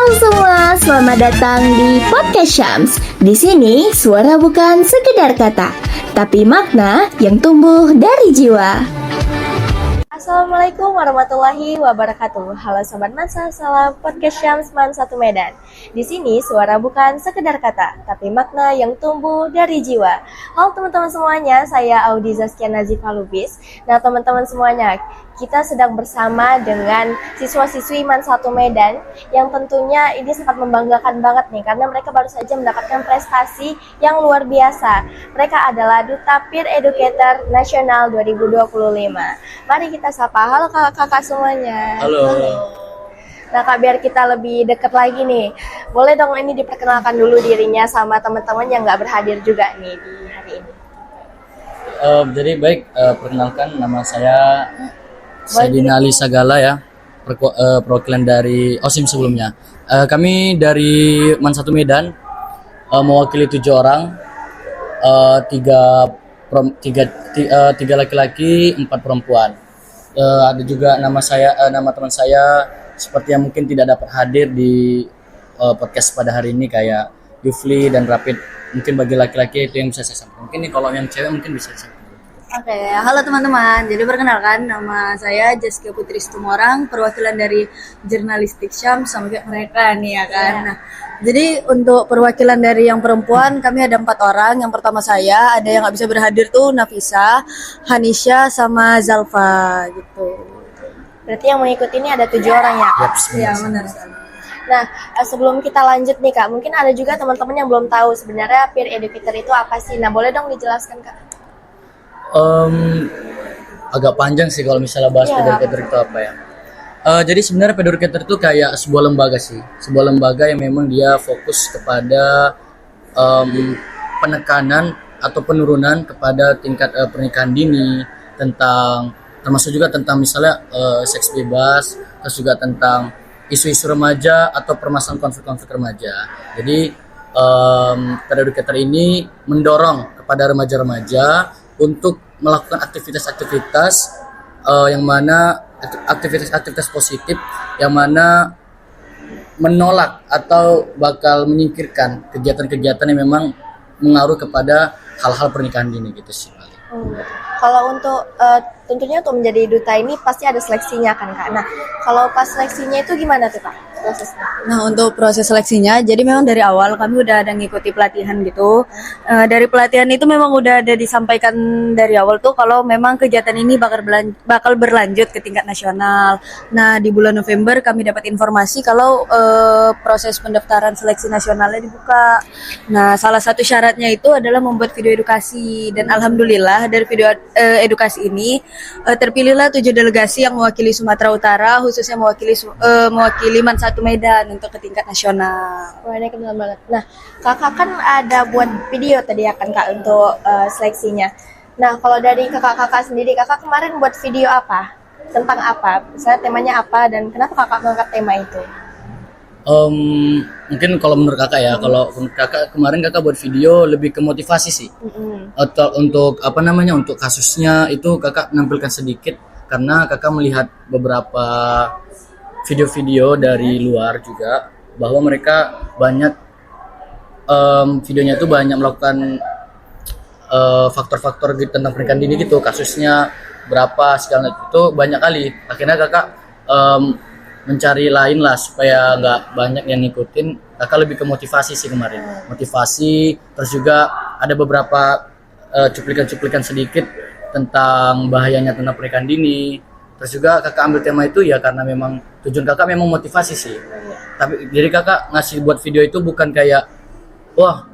Halo semua, selamat datang di Podcast Syams. Di sini suara bukan sekedar kata, tapi makna yang tumbuh dari jiwa. Assalamualaikum warahmatullahi wabarakatuh. Halo Sobat Mansa, salam Podcast Syams Man 1 Medan. Di sini suara bukan sekedar kata, tapi makna yang tumbuh dari jiwa. Halo teman-teman semuanya, saya Audi Zaskia Nazifah Lubis. Nah teman-teman semuanya, kita sedang bersama dengan siswa-siswi Man 1 Medan yang tentunya ini sangat membanggakan banget nih karena mereka baru saja mendapatkan prestasi yang luar biasa. Mereka adalah Duta Peer Educator Nasional 2025. Mari kita sapa. Halo kakak-kakak semuanya. Halo. Nah kak, biar kita lebih dekat lagi nih, boleh dong ini diperkenalkan dulu dirinya sama teman-teman yang nggak berhadir juga nih di hari ini. Jadi baik, perkenalkan nama saya Saidina Ali Sagala ya, perwakilan dari OSIM sebelumnya. Kami dari Man 1 Medan, mewakili 7 orang, 3 laki-laki, 4 perempuan. Ada juga nama teman saya seperti yang mungkin tidak dapat hadir di podcast pada hari ini kayak Yufli dan Rapid. Mungkin bagi laki-laki itu yang bisa saya sampaikan. Mungkin nih kalau yang cewek mungkin bisa saya sampaikan. Oke, halo teman-teman. Jadi perkenalkan, nama saya Jaskia Putri Situmorang, perwakilan dari Jurnalistik Syams sama kayak mereka nih ya kan. Nah, jadi untuk perwakilan dari yang perempuan kami ada 4 orang. Yang pertama saya, ada yang nggak bisa berhadir tuh Nafisa, Hanisha, sama Zalfa gitu. Berarti yang mengikuti ini ada 7 orang ya? Iya benar sekali. Nah, sebelum kita lanjut nih Kak, mungkin ada juga teman-teman yang belum tahu sebenarnya peer educator itu apa sih? Nah, boleh dong dijelaskan Kak? Agak panjang sih kalau misalnya bahas peer educator itu apa ya. Jadi sebenarnya peer educator itu kayak sebuah lembaga sih, sebuah lembaga yang memang dia fokus kepada penekanan atau penurunan kepada tingkat pernikahan dini, termasuk juga tentang misalnya seks bebas, terus juga tentang isu-isu remaja atau permasalahan konflik-konflik remaja. Jadi peer educator ini mendorong kepada remaja-remaja untuk melakukan aktivitas-aktivitas yang mana aktivitas-aktivitas positif yang mana menolak atau bakal menyingkirkan kegiatan-kegiatan yang memang mengaruh kepada hal-hal pernikahan dini gitu sih. Kalau untuk tentunya untuk menjadi duta ini pasti ada seleksinya kan Kak. Nah, kalau pas seleksinya itu gimana tuh Kak prosesnya? Nah, untuk proses seleksinya, jadi memang dari awal kami udah ada ngikuti pelatihan gitu. Dari pelatihan itu memang udah ada disampaikan dari awal tuh kalau memang kegiatan ini bakal berlanjut ke tingkat nasional. Nah, di bulan November kami dapat informasi kalau proses pendaftaran seleksi nasionalnya dibuka. Nah, salah satu syaratnya itu adalah membuat video edukasi dan alhamdulillah dari video edukasi ini terpilihlah 7 delegasi yang mewakili Sumatera Utara, khususnya mewakili Man 1 Medan untuk ke tingkat nasional. Wah, ini keren banget. Nah, kakak kan ada buat video tadi ya kan Kak untuk seleksinya. Nah, kalau dari kakak-kakak sendiri, kakak kemarin buat video apa? Tentang apa? Misalnya temanya apa dan kenapa kakak mengangkat tema itu? Mungkin kalau menurut kakak ya, kalau menurut kakak kemarin kakak buat video lebih ke motivasi sih. Atau untuk untuk kasusnya itu kakak menampilkan sedikit karena kakak melihat beberapa video-video dari luar juga bahwa mereka banyak videonya itu banyak melakukan faktor-faktor tentang pernikahan dini gitu, kasusnya berapa segala itu banyak kali. Akhirnya kakak mencari lain lah supaya nggak banyak yang ngikutin. Kakak lebih ke motivasi sih kemarin, motivasi, terus juga ada beberapa cuplikan-cuplikan sedikit tentang bahayanya tentang pernikahan dini. Terus juga kakak ambil tema itu ya karena memang tujuan kakak memang motivasi sih. Tapi jadi kakak ngasih buat video itu bukan kayak wah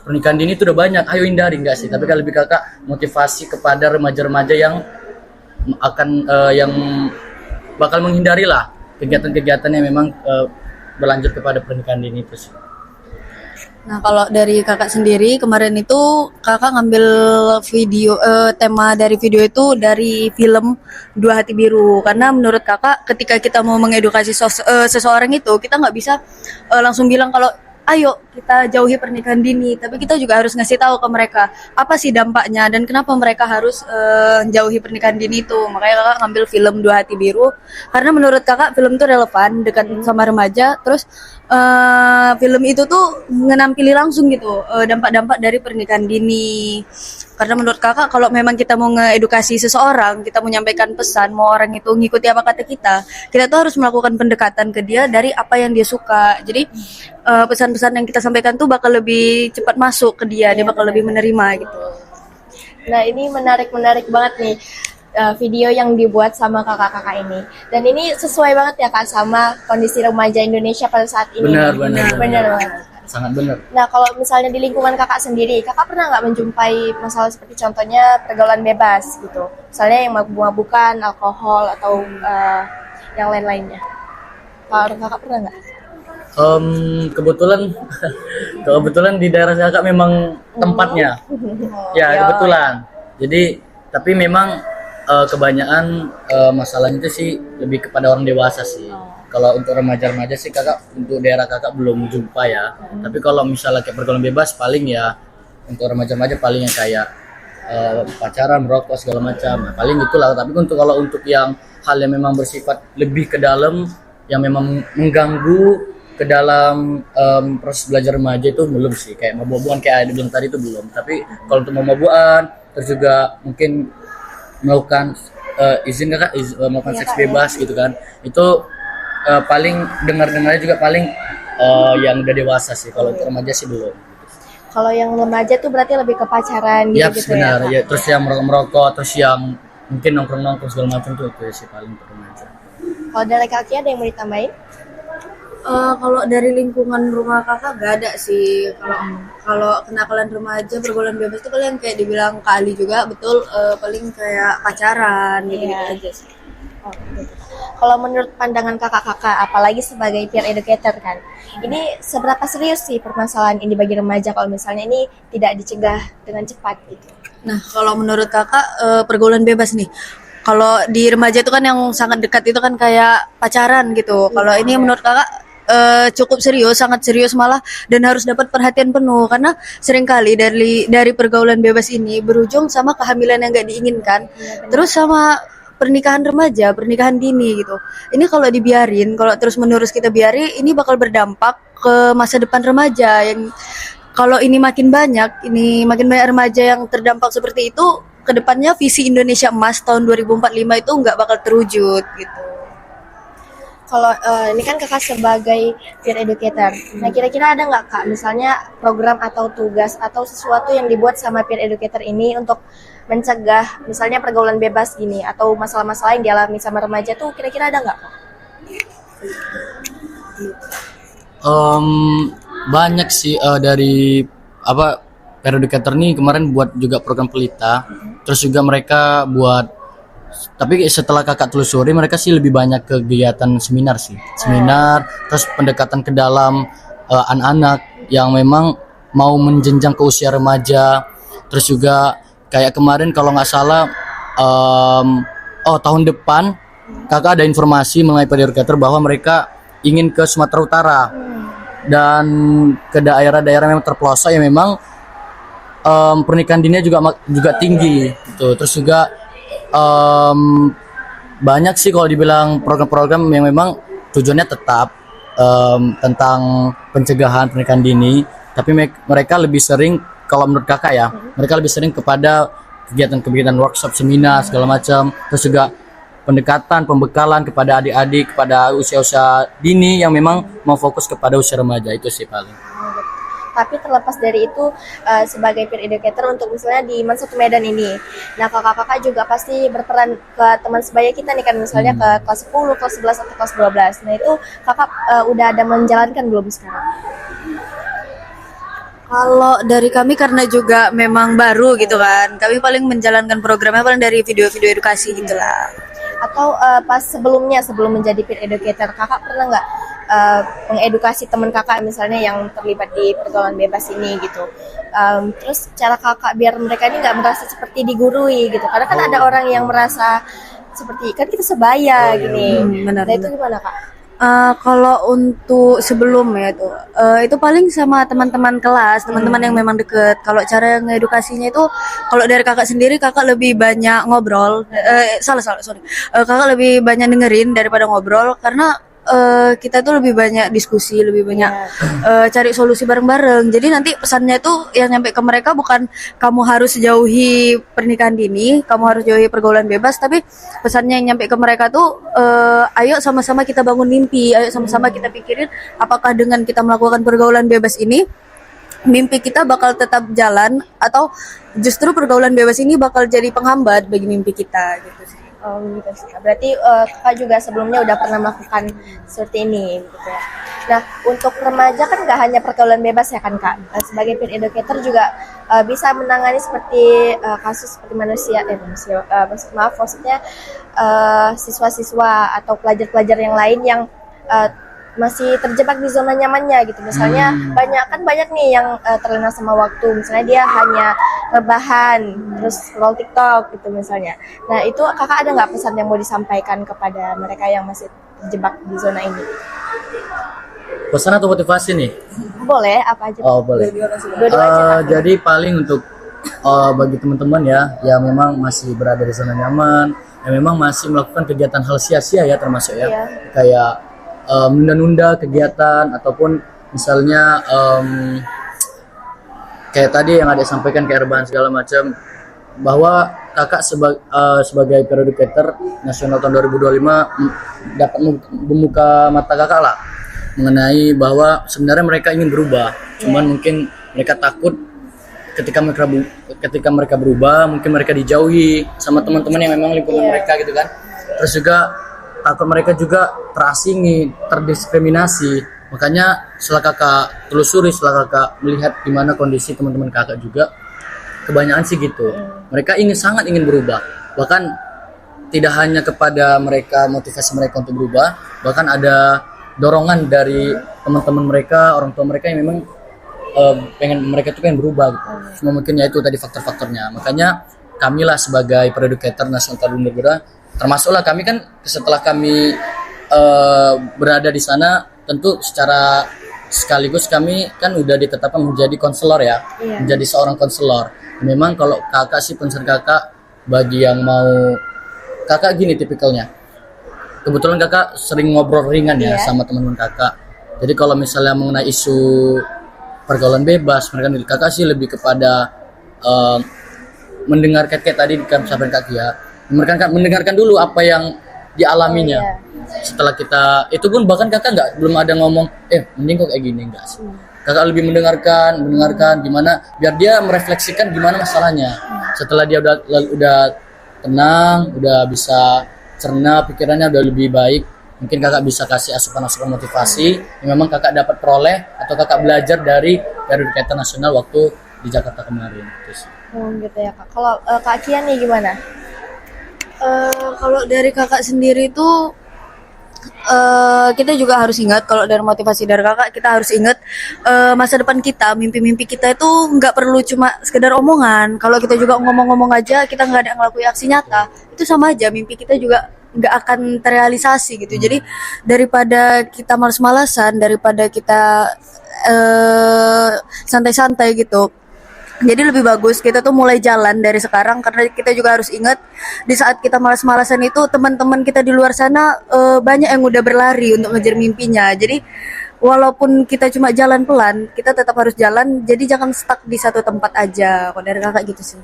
pernikahan dini itu udah banyak, ayo hindari, enggak sih. Tapi kan lebih kakak motivasi kepada remaja-remaja yang yang bakal menghindari lah kegiatan-kegiatan yang memang berlanjut kepada pernikahan dini terus. Nah, kalau dari kakak sendiri kemarin itu kakak ngambil video tema dari video itu dari film Dua Hati Biru karena menurut kakak ketika kita mau mengedukasi seseorang itu kita nggak bisa langsung bilang kalau ayo kita jauhi pernikahan dini, tapi kita juga harus ngasih tahu ke mereka apa sih dampaknya dan kenapa mereka harus jauhi pernikahan dini itu. Makanya kakak ngambil film Dua Hati Biru karena menurut kakak film itu relevan, dekat sama remaja, terus film itu tuh menampili langsung gitu dampak-dampak dari pernikahan dini. Karena menurut kakak kalau memang kita mau ngeedukasi seseorang, kita mau menyampaikan pesan, mau orang itu ngikuti apa kata kita tuh harus melakukan pendekatan ke dia dari apa yang dia suka. Jadi pesan-pesan yang kita sampaikan tuh bakal lebih cepat masuk ke dia, dia bakal lebih menerima gitu. Nah, ini menarik banget nih video yang dibuat sama kakak-kakak ini. Dan ini sesuai banget ya Kak sama kondisi remaja Indonesia pada saat ini. Benar Banget. Sangat benar. Nah, kalau misalnya di lingkungan kakak sendiri, kakak pernah nggak menjumpai masalah seperti contohnya pergaulan bebas gitu? Misalnya yang mabuk-mabukan, alkohol, atau yang lain-lainnya. Kalau kakak pernah nggak? Kebetulan di daerah kakak memang tempatnya. Ya, kebetulan. Jadi, tapi memang kebanyakan masalahnya itu sih lebih kepada orang dewasa sih. Kalau untuk remaja-remaja sih kakak untuk daerah kakak belum jumpa ya. Tapi kalau misalnya kayak pergaulan bebas paling ya untuk remaja-remaja paling yang kayak pacaran, merokok segala macam. Nah, paling itulah. Tapi kalau untuk yang hal yang memang bersifat lebih ke dalam yang memang mengganggu ke dalam proses belajar remaja itu belum sih. Kayak mabuk-mabukan kayak dibilang tadi itu belum. Tapi kalau untuk mabuk-mabukan terus juga mungkin melakukan melakukan seks bebas gitu kan. Itu paling dengar-dengarnya juga paling yang udah dewasa sih. Kalau untuk remaja sih belum. Kalau yang remaja tuh berarti lebih ke pacaran gitu, Gitu benar. Ya, terus yang merokok, terus yang mungkin nongkrong-nongkrong segala macam tuh itu sih paling untuk remaja. Kalau dari kaki ada yang mau ditambahin? Kalau dari lingkungan rumah kakak gak ada sih. Kalau kenakalan remaja pergaulan bebas itu paling kayak dibilang Kak Ali juga betul, paling kayak pacaran gitu aja sih. Oh, gitu. Kalau menurut pandangan kakak-kakak, apalagi sebagai peer educator kan, ini seberapa serius sih permasalahan ini bagi remaja kalau misalnya ini tidak dicegah dengan cepat gitu? Nah, kalau menurut kakak pergaulan bebas nih, kalau di remaja itu kan yang sangat dekat itu kan kayak pacaran gitu. Kalau ini menurut kakak cukup serius, sangat serius malah, dan harus dapat perhatian penuh karena seringkali dari pergaulan bebas ini berujung sama kehamilan yang gak diinginkan, terus sama pernikahan remaja, pernikahan dini gitu. Ini kalau dibiarin, kalau terus menerus kita biarin, ini bakal berdampak ke masa depan remaja yang kalau ini makin banyak remaja yang terdampak seperti itu, kedepannya visi Indonesia Emas tahun 2045 itu nggak bakal terwujud gitu. Kalau ini kan kakak sebagai peer educator, nah kira-kira ada nggak kak misalnya program atau tugas atau sesuatu yang dibuat sama peer educator ini untuk mencegah misalnya pergaulan bebas gini atau masalah-masalah yang dialami sama remaja tuh kira-kira ada nggak kak? Banyak sih dari peer educator nih kemarin buat juga program pelita, terus juga mereka buat. Tapi setelah kakak telusuri mereka sih lebih banyak kegiatan seminar sih. Seminar, terus pendekatan ke dalam anak-anak yang memang mau menjenjang ke usia remaja. Terus juga kayak kemarin kalau nggak salah tahun depan kakak ada informasi mengenai peer educator bahwa mereka ingin ke Sumatera Utara dan ke daerah-daerah yang terpelosok yang memang pernikahan dini juga tinggi gitu. Terus juga banyak sih kalau dibilang program-program yang memang tujuannya tetap tentang pencegahan pernikahan dini, tapi mereka lebih sering, kalau menurut kakak ya, mereka lebih sering kepada kegiatan-kegiatan workshop, seminar segala macam, terus juga pendekatan, pembekalan kepada adik-adik kepada usia-usia dini yang memang mau fokus kepada usia remaja. Itu sih paling. Tapi terlepas dari itu sebagai peer educator untuk misalnya di Mansatu Medan ini, nah kakak-kakak juga pasti berperan ke teman sebaya kita nih kan, misalnya ke kelas 10, kelas 11 atau kelas 12. Nah itu kakak udah ada menjalankan belum sekarang? Kalau dari kami karena juga memang baru gitu kan, kami paling menjalankan programnya paling dari video-video edukasi gitulah. Atau pas sebelum menjadi peer educator, kakak pernah nggak mengedukasi teman kakak misalnya yang terlibat di pergaulan bebas ini gitu, terus cara kakak biar mereka ini nggak merasa seperti digurui gitu, karena kan ada orang yang merasa seperti kan kita sebaya gini. Benar. Nah itu gimana kak? Kalau untuk sebelum ya tuh, itu paling sama teman-teman kelas, teman-teman yang memang deket. Kalau cara ngedukasinya itu, kalau dari kakak sendiri, kakak lebih banyak ngobrol. Sorry. Kakak lebih banyak dengerin daripada ngobrol, karena kita tuh lebih banyak diskusi, lebih banyak cari solusi bareng-bareng. Jadi nanti pesannya itu yang nyampe ke mereka bukan kamu harus jauhi pernikahan dini, kamu harus jauhi pergaulan bebas, tapi pesannya yang nyampe ke mereka tuh ayo sama-sama kita bangun mimpi, ayo sama-sama kita pikirin apakah dengan kita melakukan pergaulan bebas ini mimpi kita bakal tetap jalan atau justru pergaulan bebas ini bakal jadi penghambat bagi mimpi kita gitu sih. Oh gitu sih. Berarti kakak juga sebelumnya udah pernah melakukan seperti ini gitu ya. Nah untuk remaja kan nggak hanya pergaulan bebas ya kan kak. Sebagai peer educator juga bisa menangani seperti kasus seperti maksudnya siswa-siswa atau pelajar-pelajar yang lain yang masih terjebak di zona nyamannya gitu. Misalnya banyak nih yang terlena sama waktu. Misalnya dia hanya rebahan, terus scroll TikTok gitu misalnya. Nah itu kakak ada nggak pesan yang mau disampaikan kepada mereka yang masih terjebak di zona ini? Pesan atau motivasi nih? Boleh, apa aja? Oh boleh. Dua-dua aja, Kak. Jadi paling untuk bagi teman-teman ya yang memang masih berada di zona nyaman, yang memang masih melakukan kegiatan hal sia-sia ya termasuk ya, Iya. kayak menunda-nunda kegiatan ataupun misalnya kayak tadi yang ada sampaikan kayak rebahan segala macam, bahwa kakak sebagai peer educator nasional tahun 2025 dapat membuka mata kakak lah mengenai bahwa sebenarnya mereka ingin berubah, cuman mungkin mereka takut ketika mereka berubah mungkin mereka dijauhi sama teman-teman yang memang lingkungan mereka gitu kan. Terus juga takut mereka juga terasingi, terdiskriminasi. Makanya setelah kakak telusuri, setelah kakak melihat gimana kondisi teman-teman kakak juga, kebanyakan sih gitu. Mereka sangat ingin berubah. Bahkan tidak hanya kepada mereka, motivasi mereka untuk berubah, bahkan ada dorongan dari teman-teman mereka, orang tua mereka yang memang mereka tuh pengen berubah gitu. Cuma mungkin ya itu tadi faktor-faktornya. Makanya kamilah sebagai peer educator nasional tahun 2025, termasuklah kami kan setelah kami berada di sana, tentu secara sekaligus kami kan udah ditetapkan menjadi konselor ya, menjadi seorang konselor. Memang kalau kakak sih concern kakak bagi yang mau, kakak gini tipikalnya. Kebetulan kakak sering ngobrol ringan ya sama teman-teman kakak. Jadi kalau misalnya mengenai isu pergaulan bebas, mereka kakak sih lebih kepada mendengarkan kayak tadi disampaikan kak Kia. Mendengarkan dulu apa yang dialaminya. Setelah kita itu pun bahkan kakak belum ada ngomong mending kok kayak gini, enggak sih. Kakak lebih mendengarkan gimana biar dia merefleksikan gimana masalahnya. Setelah dia udah tenang, udah bisa cerna, pikirannya udah lebih baik, mungkin kakak bisa kasih asupan-asupan motivasi yang memang kakak dapat peroleh atau kakak belajar dari educator nasional waktu di Jakarta kemarin gitu sih. Gitu ya kak. Kalau kak Kian nih gimana? Kalau dari kakak sendiri tuh kita juga harus ingat, kalau dari motivasi dari kakak kita harus ingat masa depan kita, mimpi-mimpi kita itu nggak perlu cuma sekedar omongan. Kalau kita juga ngomong-ngomong aja, kita nggak ada ngelakuin aksi nyata, itu sama aja mimpi kita juga nggak akan terrealisasi gitu. Jadi daripada kita malas-malasan, daripada kita santai-santai gitu, jadi lebih bagus kita tuh mulai jalan dari sekarang, karena kita juga harus ingat di saat kita malas-malasan itu teman-teman kita di luar sana banyak yang udah berlari untuk ngejar mimpinya. Jadi walaupun kita cuma jalan pelan, kita tetap harus jalan. Jadi jangan stuck di satu tempat aja. Kalau dari kakak gitu sih.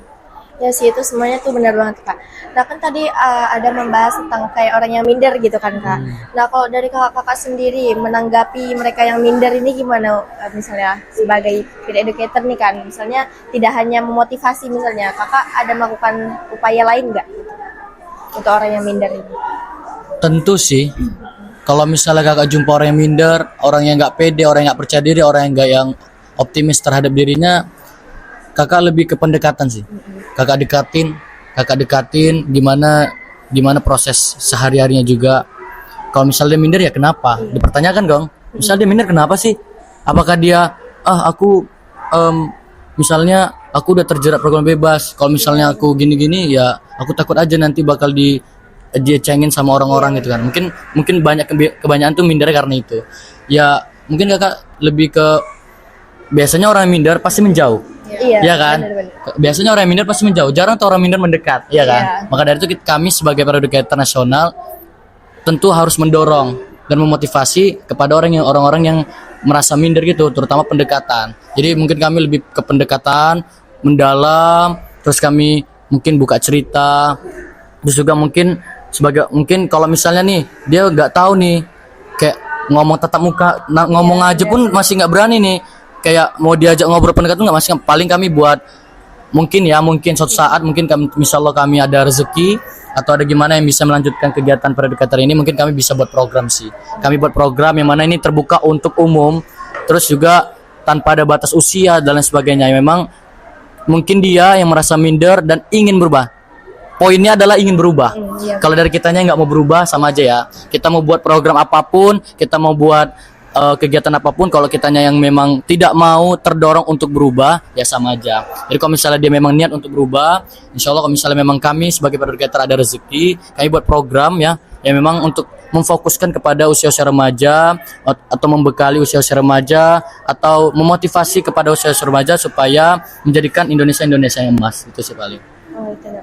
Ya sih, itu semuanya tuh benar banget kak. Nah kan tadi ada membahas tentang kayak orang yang minder gitu kan kak. Nah kalau dari kakak sendiri menanggapi mereka yang minder ini gimana? Misalnya sebagai peer educator nih kan, misalnya tidak hanya memotivasi, misalnya kakak ada melakukan upaya lain nggak untuk orang yang minder ini? Tentu sih. Kalau misalnya kakak jumpa orang yang minder, orang yang nggak pede, orang yang nggak percaya diri, orang yang nggak yang optimis terhadap dirinya, kakak lebih ke pendekatan sih. Kakak dekatin gimana proses sehari-harinya juga. Kalau misalnya dia minder ya kenapa? Dipertanyakan dong. Misalnya dia minder kenapa sih? Apakah dia misalnya aku udah terjerat program bebas. Kalau misalnya aku gini-gini ya aku takut aja nanti bakal dia cengin sama orang-orang gitu kan. Mungkin kebanyakan tuh minder karena itu. Ya mungkin kakak lebih ke biasanya orang yang minder pasti menjauh. Iya, Iya kan? bener-bener. Biasanya orang yang minder pasti menjauh. Jarang tuh orang minder mendekat, iya kan? Iya. Maka dari itu kami sebagai para educator nasional tentu harus mendorong dan memotivasi kepada orang-orang yang merasa minder gitu, terutama pendekatan. Jadi mungkin kami lebih ke pendekatan mendalam, terus kami mungkin buka cerita, terus juga mungkin kalau misalnya nih dia nggak tahu nih kayak ngomong tatap muka, ngomong aja pun masih nggak berani nih, kayak mau diajak ngobrol pendekatan nggak, masih paling kami buat mungkin suatu saat mungkin misalnya kami ada rezeki atau ada gimana yang bisa melanjutkan kegiatan para educator ini, mungkin kami bisa buat program sih. Kami buat program yang mana ini terbuka untuk umum, terus juga tanpa ada batas usia dan lain sebagainya. Memang mungkin dia yang merasa minder dan ingin berubah. Poinnya adalah ingin berubah. Iya. Kalau dari kitanya nggak mau berubah, sama aja ya. Kita mau buat program apapun, kita mau buat kegiatan apapun, kalau kitanya yang memang tidak mau terdorong untuk berubah, ya sama aja. Jadi kalau misalnya dia memang niat untuk berubah, insya Allah kalau misalnya memang kami sebagai educator ada rezeki, kami buat program ya, yang memang untuk memfokuskan kepada usia-usia remaja atau membekali usia-usia remaja atau memotivasi kepada usia-usia remaja supaya menjadikan Indonesia yang emas. Itu sih paling. Oh, itu ya.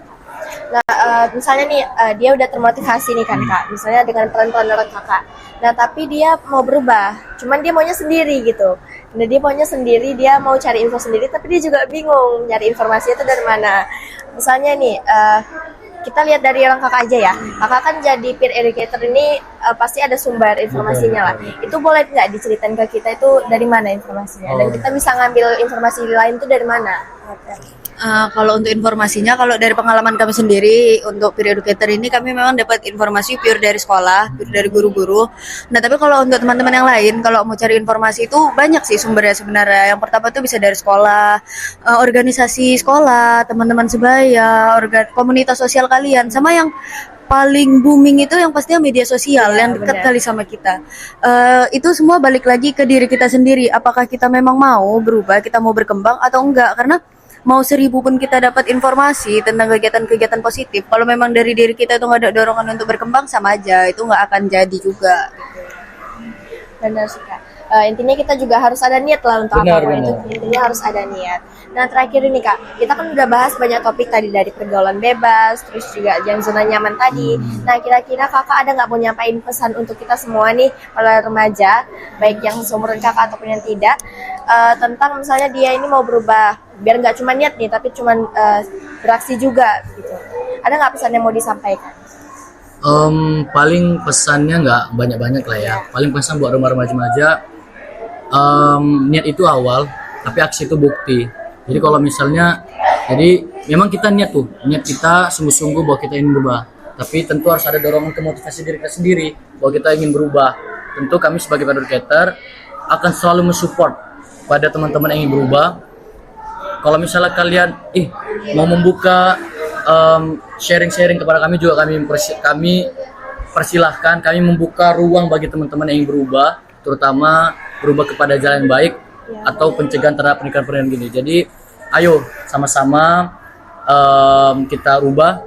Nah, misalnya nih dia udah termotivasi nih kan Kak, misalnya dengan peran-peran dari Kakak. Nah, tapi dia mau berubah, cuman dia maunya sendiri gitu. Nah, dia maunya sendiri, dia mau cari info sendiri, tapi dia juga bingung nyari informasi itu dari mana. Misalnya nih, kita lihat dari orang Kakak aja ya. Kakak kan jadi peer educator ini pasti ada sumber informasinya lah. Itu boleh nggak diceritain ke kita itu dari mana informasinya? Dan kita bisa ngambil informasi lain itu dari mana? Kalau untuk informasinya, kalau dari pengalaman kami sendiri untuk peer educator ini, kami memang dapat informasi pure dari sekolah, pure dari guru-guru. Nah, tapi kalau untuk teman-teman yang lain, kalau mau cari informasi itu banyak sih sumbernya sebenarnya. Yang pertama itu bisa dari sekolah, organisasi sekolah, teman-teman sebaya, komunitas sosial kalian, sama yang paling booming itu yang pastinya media sosial yang dekat kali sama kita. Itu semua balik lagi ke diri kita sendiri. Apakah kita memang mau berubah, kita mau berkembang atau enggak? Karena mau 1000 pun kita dapat informasi tentang kegiatan-kegiatan positif, kalau memang dari diri kita itu nggak ada dorongan untuk berkembang, sama aja itu nggak akan jadi juga. Benar sih Kak. Intinya kita juga harus ada niat lah untuk apapun itu. Intinya harus ada niat. Nah, terakhir ini Kak, kita kan udah bahas banyak topik tadi, dari pergaulan bebas, terus juga yang zona nyaman tadi. Nah, kira-kira Kakak ada nggak mau nyampain pesan untuk kita semua nih, para remaja, baik yang seumuran Kakak ataupun yang tidak, tentang misalnya dia ini mau berubah, biar nggak cuma niat nih, tapi cuma beraksi juga gitu. Ada nggak pesan yang mau disampaikan? Paling pesannya nggak banyak-banyak lah ya. Paling pesan buat remaja-remaja, niat itu awal, tapi aksi itu bukti. Jadi kalau misalnya, jadi memang kita niat kita sungguh-sungguh bahwa kita ingin berubah. Tapi tentu harus ada dorongan ke motivasi diri kita sendiri bahwa kita ingin berubah. Tentu kami sebagai educator akan selalu mensupport pada teman-teman yang ingin berubah. Kalau misalnya kalian mau membuka sharing-sharing kepada kami juga, kami persilahkan, kami membuka ruang bagi teman-teman yang ingin berubah, terutama berubah kepada jalan yang baik atau pencegahan terhadap pernikahan gini. Jadi ayo sama-sama kita rubah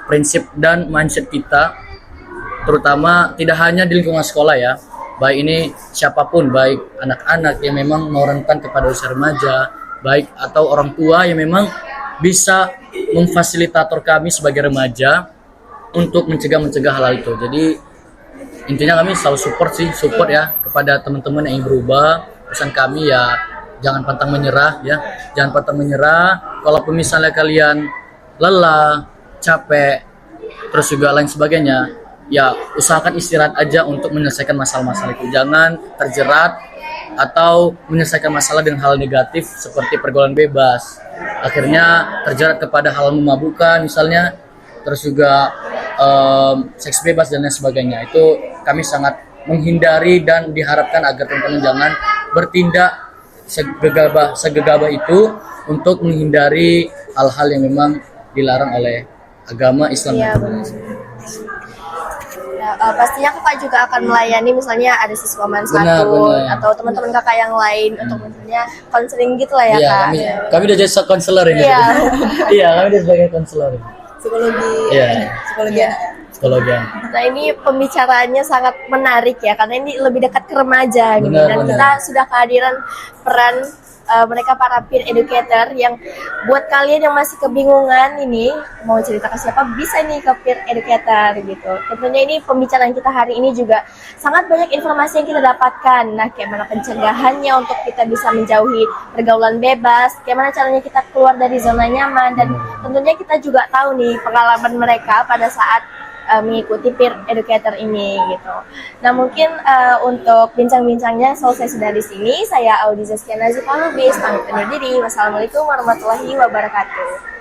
prinsip dan mindset kita, terutama tidak hanya di lingkungan sekolah ya, baik ini siapapun, baik anak-anak yang memang mau rentan kepada usia remaja, baik atau orang tua yang memang bisa memfasilitator kami sebagai remaja untuk mencegah hal itu. Jadi intinya kami selalu support ya kepada teman-teman yang ingin berubah. Pesan kami ya, jangan pantang menyerah ya, jangan pantang menyerah. Kalaupun misalnya kalian lelah, capek, terus juga lain sebagainya, ya usahakan istirahat aja untuk menyelesaikan masalah-masalah itu. Jangan terjerat atau menyelesaikan masalah dengan hal negatif seperti pergaulan bebas, akhirnya terjerat kepada hal memabukkan misalnya, terus juga seks bebas dan lain sebagainya. Itu kami sangat menghindari dan diharapkan agar teman-teman jangan bertindak segegabah itu untuk menghindari hal-hal yang memang dilarang oleh agama Islam. Iya, benar. Pastinya Kakak juga akan melayani misalnya ada siswa Mansatun atau teman-teman Kakak yang lain untuk misalnya konseling gitu lah ya Kak. Kami udah jadi konselor ini. Iya, kami udah sebagai konselor. Psikologi. Iya. Psikologi anak. psikologian. Nah ini pembicaraannya sangat menarik ya, karena ini lebih dekat ke remaja gitu. Benar, Dan benar. kita sudah kehadiran peran mereka para peer educator yang buat kalian yang masih kebingungan ini mau cerita ke siapa, bisa nih ke peer educator gitu. Tentunya ini pembicaraan kita hari ini juga sangat banyak informasi yang kita dapatkan. Nah, kayak mana pencegahannya untuk kita bisa menjauhi pergaulan bebas, kayak mana caranya kita keluar dari zona nyaman, dan tentunya kita juga tahu nih pengalaman mereka pada saat mengikuti peer educator ini gitu. Nah mungkin untuk bincang-bincangnya selesai sudah di sini. Saya Audi Zaskia Nazif Alubis, pamit undur diri. Wassalamualaikum warahmatullahi wabarakatuh.